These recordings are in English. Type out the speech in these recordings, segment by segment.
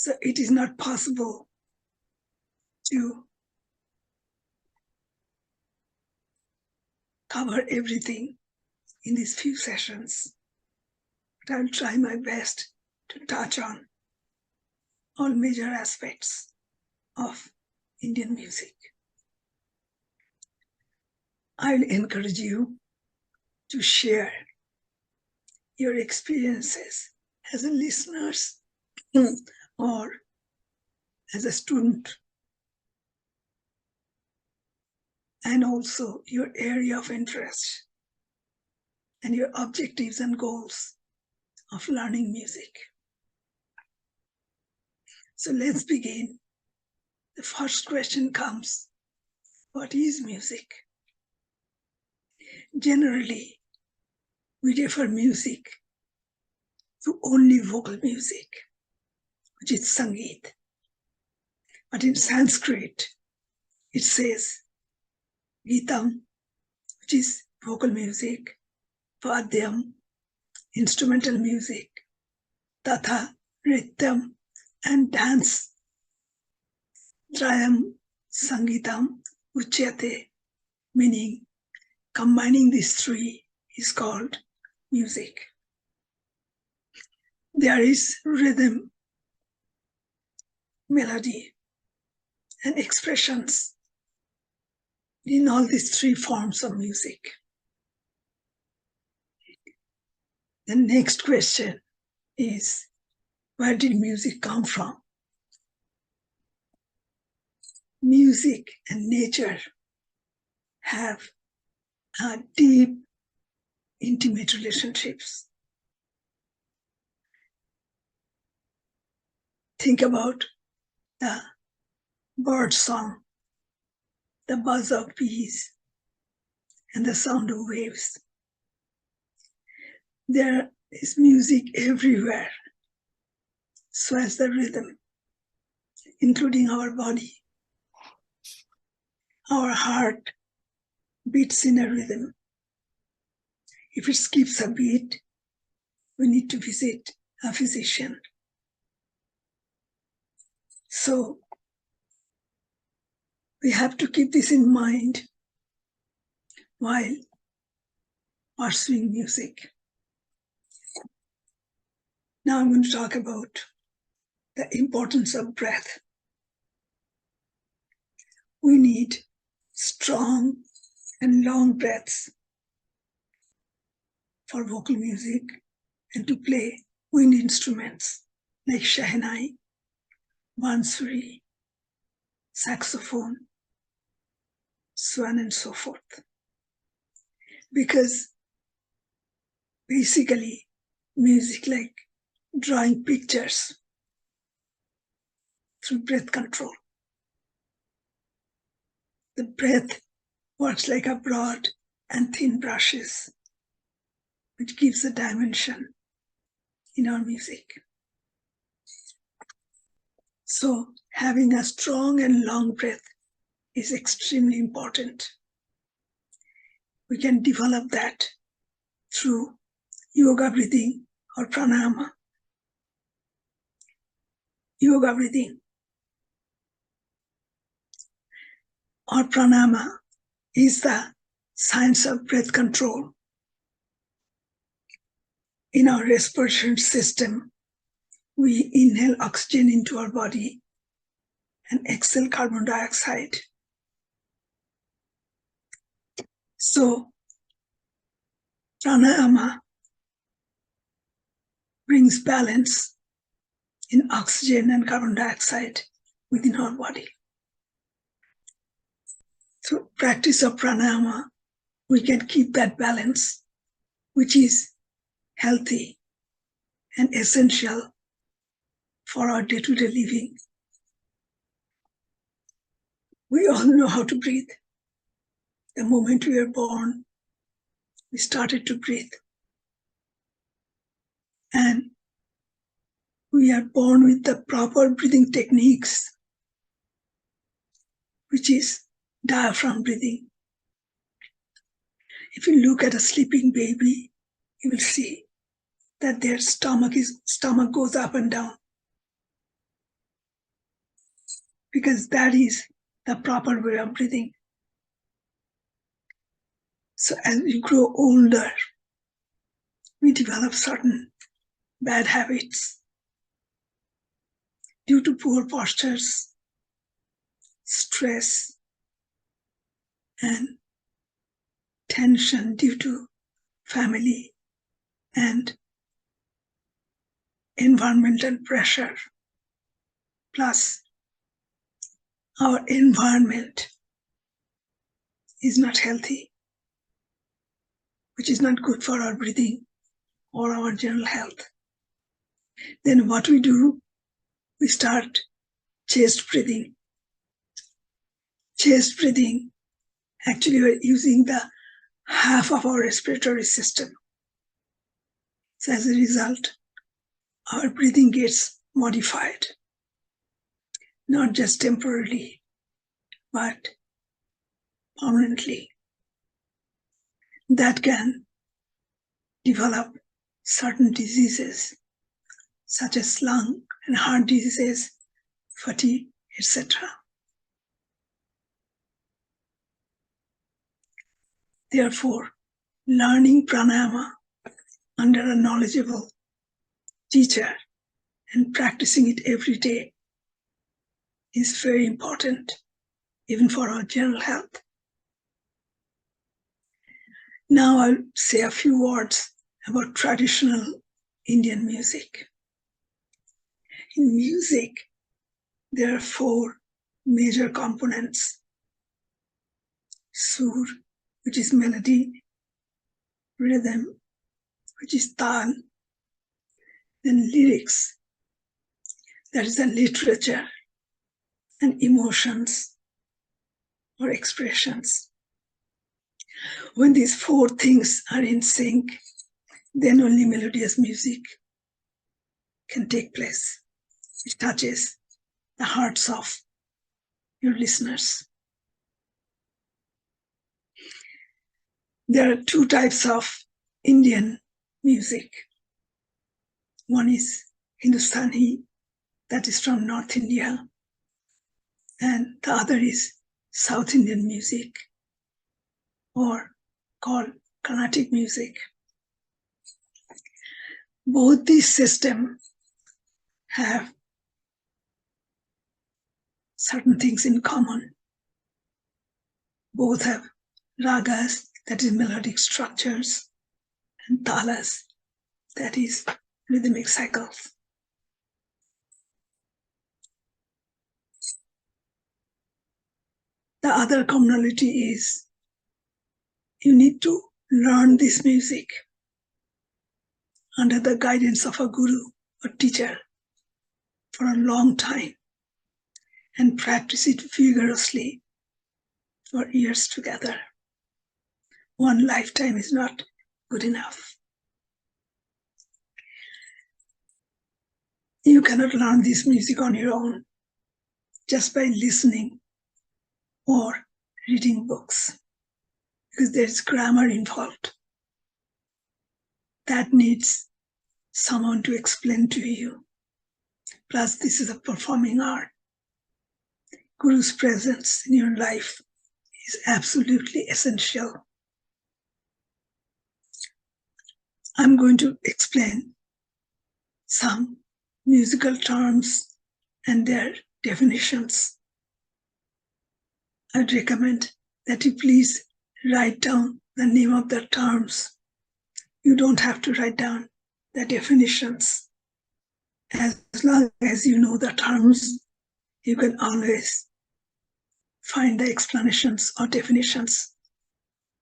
So it is not possible to cover everything in these few sessions, but I'll try my best to touch on all major aspects of Indian music. I'll encourage you to share your experiences as a listeners or as a student, and also your area of interest and your objectives and goals of learning music. So let's begin. The first question comes, what is music? Generally, we refer music to only vocal music, which is Sangeet. But in Sanskrit, it says Geetam, which is vocal music, Vadyam, instrumental music, Tatha, Nrityam, and dance. Trayam Sangeetam Uchyate, meaning combining these three is called music. There is rhythm, melody, and expressions in all these three forms of music. The next question is, where did music come from? Music and nature have deep, intimate relationships. Think about the bird song, the buzz of bees, and the sound of waves. There is music everywhere, so as the rhythm, including our body. Our heart beats in a rhythm. If it skips a beat, we need to visit a physician. So we have to keep this in mind while pursuing music. Now I'm going to talk about the importance of breath. We need strong and long breaths for vocal music and to play wind instruments like shahnai, bansuri, saxophone, swan, and so forth. Because basically music like drawing pictures through breath control. The breath works like a broad and thin brushes, which gives a dimension in our music. So having a strong and long breath is extremely important. We can develop that through yoga breathing or pranayama. Yoga breathing or pranayama is the science of breath control. In our respiration system, we inhale oxygen into our body and exhale carbon dioxide. So, pranayama brings balance in oxygen and carbon dioxide within our body. Through practice of pranayama, we can keep that balance, which is healthy and essential for our day-to-day living. We all know how to breathe. The moment we were born, we started to breathe. And we are born with the proper breathing techniques, which is diaphragm breathing. If you look at a sleeping baby, you will see that their stomach goes up and down. because that is the proper way of breathing. So as we grow older, we develop certain bad habits due to poor postures, stress, and tension due to family and environmental pressure. Plus, our environment is not healthy, which is not good for our breathing or our general health. Then what we do, we start chest breathing. Chest breathing, actually we're using the half of our respiratory system. So as a result, our breathing gets modified, not just temporarily, but permanently. That can develop certain diseases such as lung and heart diseases, fatigue, etc. Therefore, learning pranayama under a knowledgeable teacher and practicing it every day is very important, even for our general health. Now I'll say a few words about traditional Indian music. In music, there are four major components: sur, which is melody; rhythm, which is tal; then lyrics, that is the literature; and emotions or expressions. When these four things are in sync, then only melodious music can take place. It touches the hearts of your listeners. There are two types of Indian music. One is Hindustani, that is from North India, and the other is South Indian music, or called Carnatic music. Both these systems have certain things in common. Both have ragas, that is melodic structures, and talas, that is rhythmic cycles. The other commonality is you need to learn this music under the guidance of a guru or teacher for a long time and practice it vigorously for years together. One lifetime is not good enough. You cannot learn this music on your own just by listening or reading books, because there's grammar involved. That needs someone to explain to you. Plus, this is a performing art. Guru's presence in your life is absolutely essential. I'm going to explain some musical terms and their definitions. I'd recommend that you please write down the name of the terms. You don't have to write down the definitions. As long as you know the terms, you can always find the explanations or definitions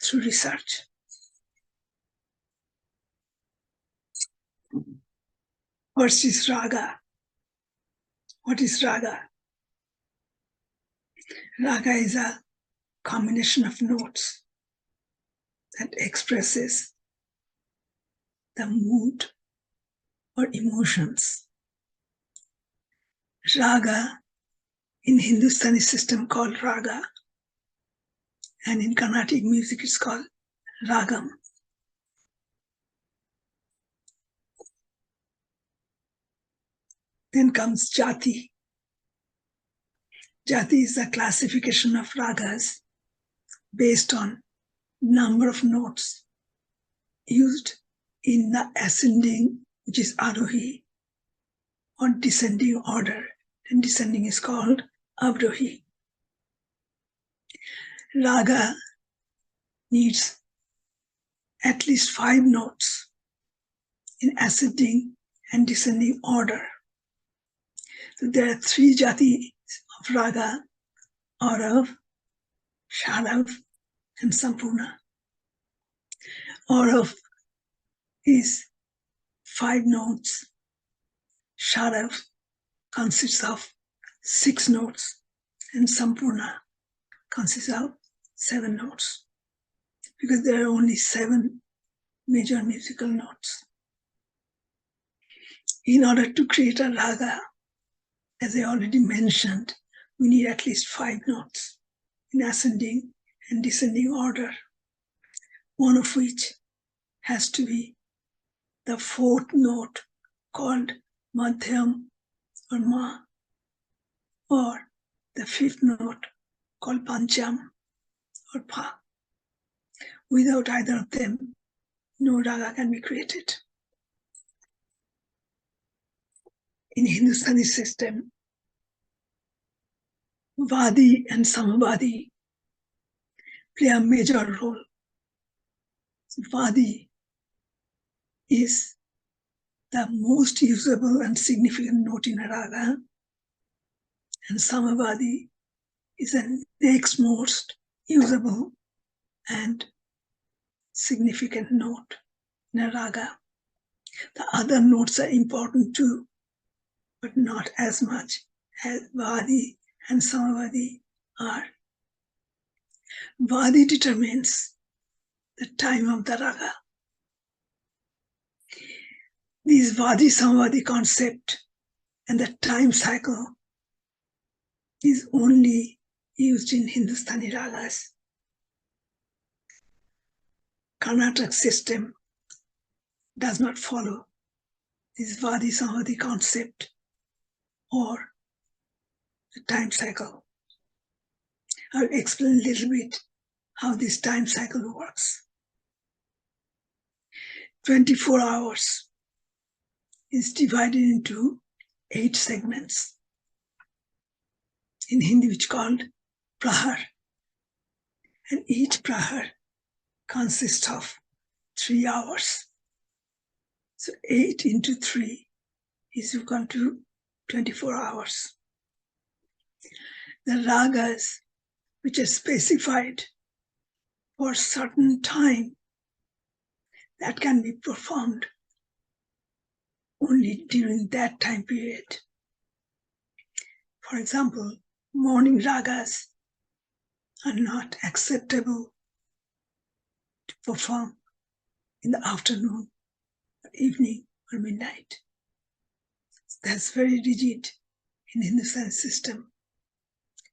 through research. First is raga. What is raga? Raga is a combination of notes that expresses the mood or emotions. Raga in Hindustani system called raga, and in Carnatic music it's called ragam. Then comes jati. Jati is a classification of ragas based on number of notes used in the ascending, which is Arohi, or descending order, and descending is called Avrohi. Raga needs at least 5 notes in ascending and descending order. So there are 3 jatis of raga: Aurav, Sharav, and Sampurna. Aurav is 5 notes. Sharav consists of 6 notes, and Sampurna consists of 7 notes, because there are only 7 major musical notes. In order to create a raga, as I already mentioned, we need at least 5 notes in ascending and descending order, one of which has to be the 4th note called Madhyam or Ma, or the 5th note called Pancham or Pa. Without either of them, no raga can be created. In Hindustani system, Vadi and Samavadi play a major role. Vadi is the most usable and significant note in a raga, and Samavadi is the next most usable and significant note in a raga. The other notes are important too, but not as much as Vadi and Samavadi are. Vadi determines the time of the raga. These Vadi Samavadi concept and the time cycle is only used in Hindustani ragas. Carnatic system does not follow this Vadi Samavadi concept or the time cycle. I'll explain a little bit how this time cycle works. 24 hours is divided into 8 segments. In Hindi, which is called prahar. And each prahar consists of 3 hours. So 8 into 3 is equal to 24 hours. The ragas, which are specified for certain time, that can be performed only during that time period. For example, morning ragas are not acceptable to perform in the afternoon, or evening, or midnight. That's very rigid in Hindustani system.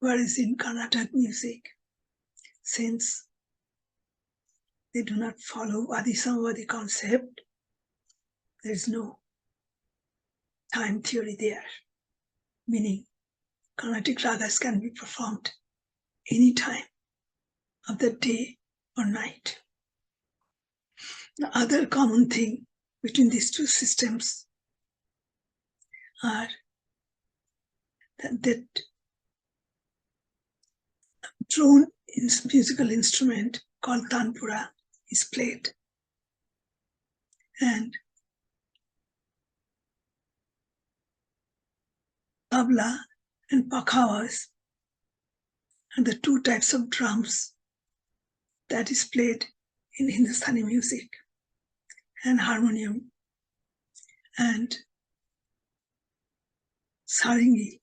Whereas in Carnatic music, since they do not follow Adi Samavadi concept, there is no time theory there, meaning Carnatic ragas can be performed any time of the day or night. The other common thing between these two systems are that drone musical instrument called tanpura is played, and tabla and pakhawas are the 2 types of drums that is played in Hindustani music, and harmonium and sarangi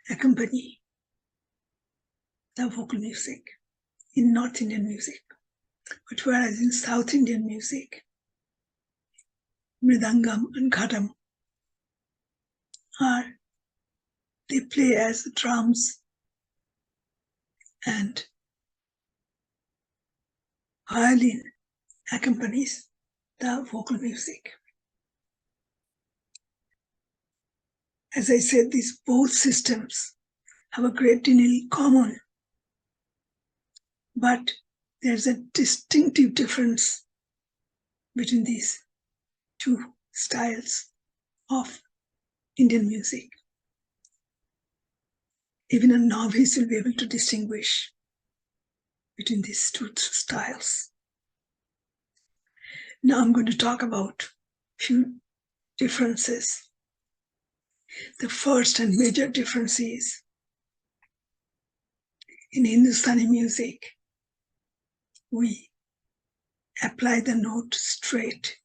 accompany the vocal music in North Indian music. But whereas in South Indian music, mridangam and ghatam they play as drums, and violin accompanies the vocal music. As I said, these both systems have a great deal in common, but there's a distinctive difference between these two styles of Indian music. Even a novice will be able to distinguish between these two styles. Now I'm going to talk about a few differences. The first and major difference is in Hindustani music, we apply the note straight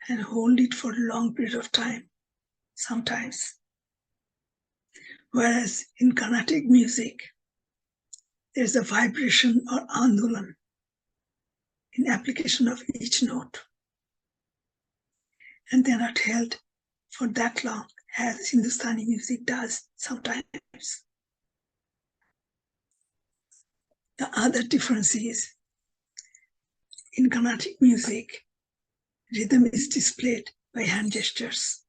and hold it for a long period of time, sometimes. Whereas in Carnatic music, there's a vibration or andolan in application of each note. And they're not held for that long as Hindustani music does sometimes. The other difference is in Carnatic music, rhythm is displayed by hand gestures.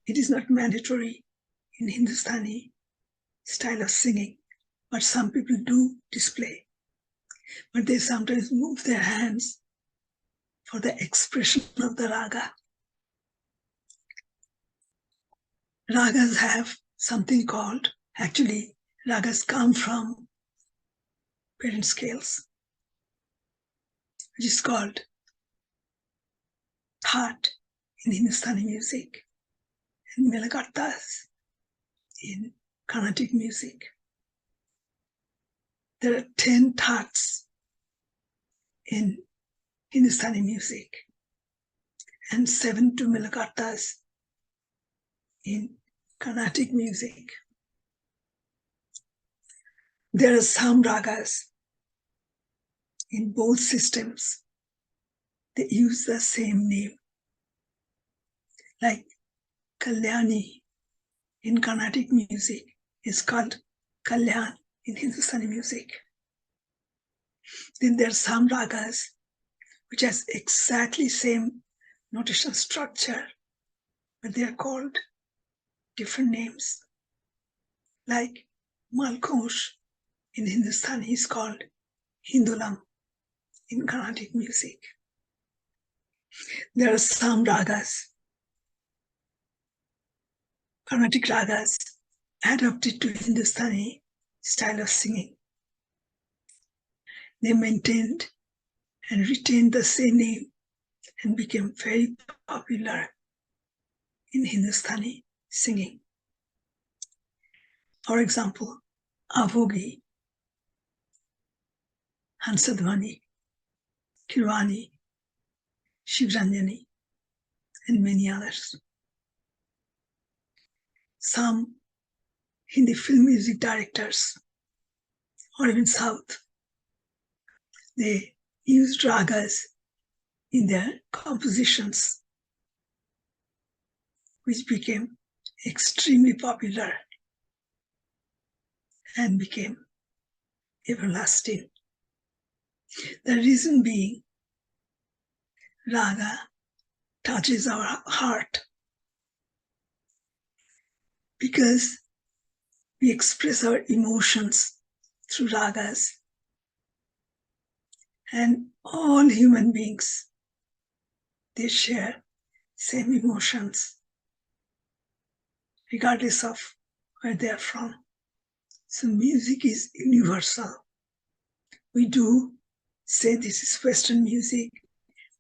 It is not mandatory in Hindustani style of singing, but some people do display. But they sometimes move their hands for the expression of the raga. Ragas have something called, actually, ragas come from parent scales, which is called thaat in Hindustani music and melakartas in Carnatic music. There are 10 thaats in Hindustani music and 7 to melakartas in Carnatic music. There are some ragas in both systems. They use the same name, like Kalyani in Carnatic music is called Kalyan in Hindustani music. Then there are some ragas which has exactly same notation structure, but they are called different names. Like Malkosh in Hindustani is called Hindulam in Carnatic music. There are some ragas, Carnatic ragas, adapted to Hindustani style of singing. They maintained and retained the same name and became very popular in Hindustani singing. For example, Avogi, Hansadvani, Kirwani, Shivranjani, and many others. Some Hindi film music directors, or even South, they used ragas in their compositions, which became extremely popular and became everlasting. The reason being, raga touches our heart because we express our emotions through ragas, and all human beings, they share same emotions regardless of where they are from. So music is universal. We do say this is Western music,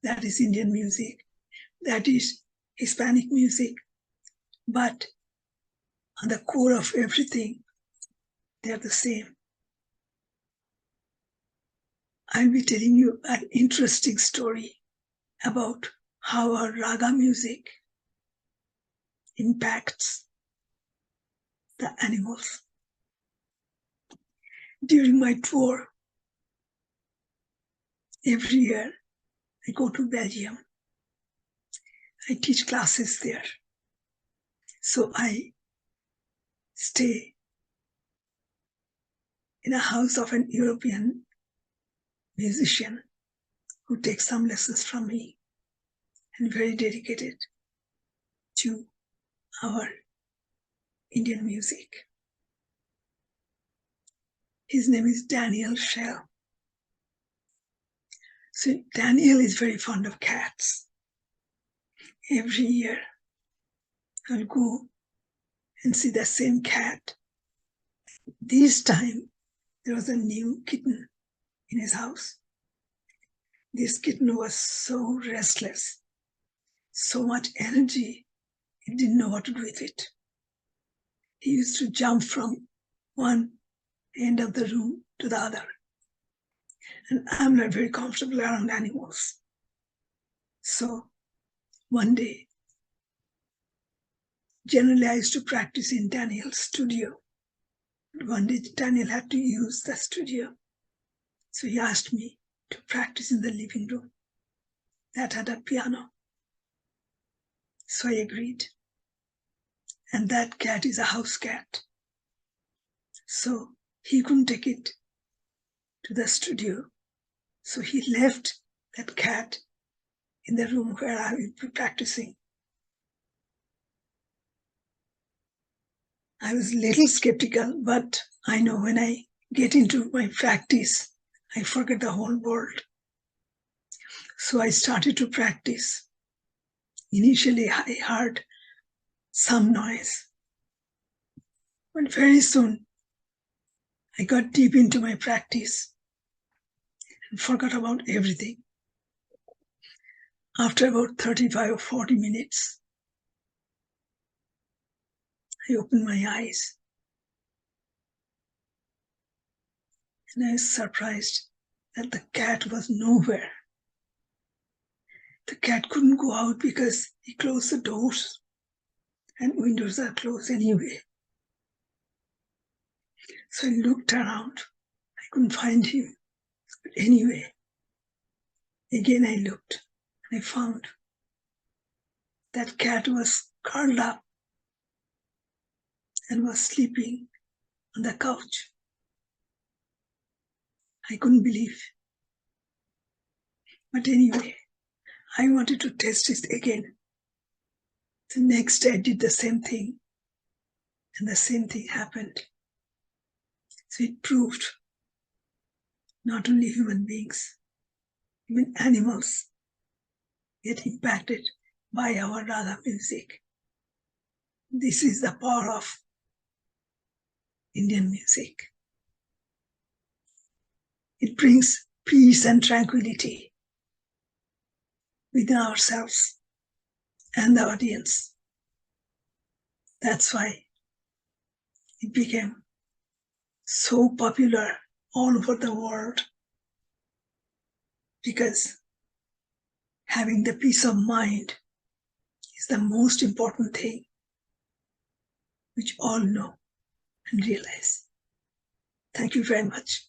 that is Indian music, that is Hispanic music, but on the core of everything, they are the same. I'll be telling you an interesting story about how our raga music impacts the animals. During my tour, every year I go to Belgium. I teach classes there. So I stay in a house of an European musician who takes some lessons from me and very dedicated to our Indian music. His name is Daniel Shell. So Daniel is very fond of cats. Every year I'll go and see the same cat. This time there was a new kitten in his house. This kitten was so restless, so much energy, he didn't know what to do with it. He used to jump from one end of the room to the other. And I'm not very comfortable around animals. So one day, generally I used to practice in Daniel's studio. But one day Daniel had to use the studio. So he asked me to practice in the living room that had a piano. So I agreed. And that cat is a house cat. So he couldn't take it to the studio. So he left that cat in the room where I would be practicing. I was a little skeptical, but I know when I get into my practice, I forget the whole world. So I started to practice. Initially, I heard some noise, but very soon I got deep into my practice and forgot about everything. After about 35 or 40 minutes, I opened my eyes and I was surprised that the cat was nowhere. The cat couldn't go out because he closed the doors and windows are closed anyway. So I looked around. I couldn't find him. But anyway, again I looked and I found that cat was curled up and was sleeping on the couch. I couldn't believe. But anyway, I wanted to test it again. The next day I did the same thing and the same thing happened. So it proved not only human beings, even animals get impacted by our Radha music. This is the power of Indian music. It brings peace and tranquility within ourselves and the audience. That's why it became so popular all over the world, because having the peace of mind is the most important thing, which all know and realize. Thank you very much.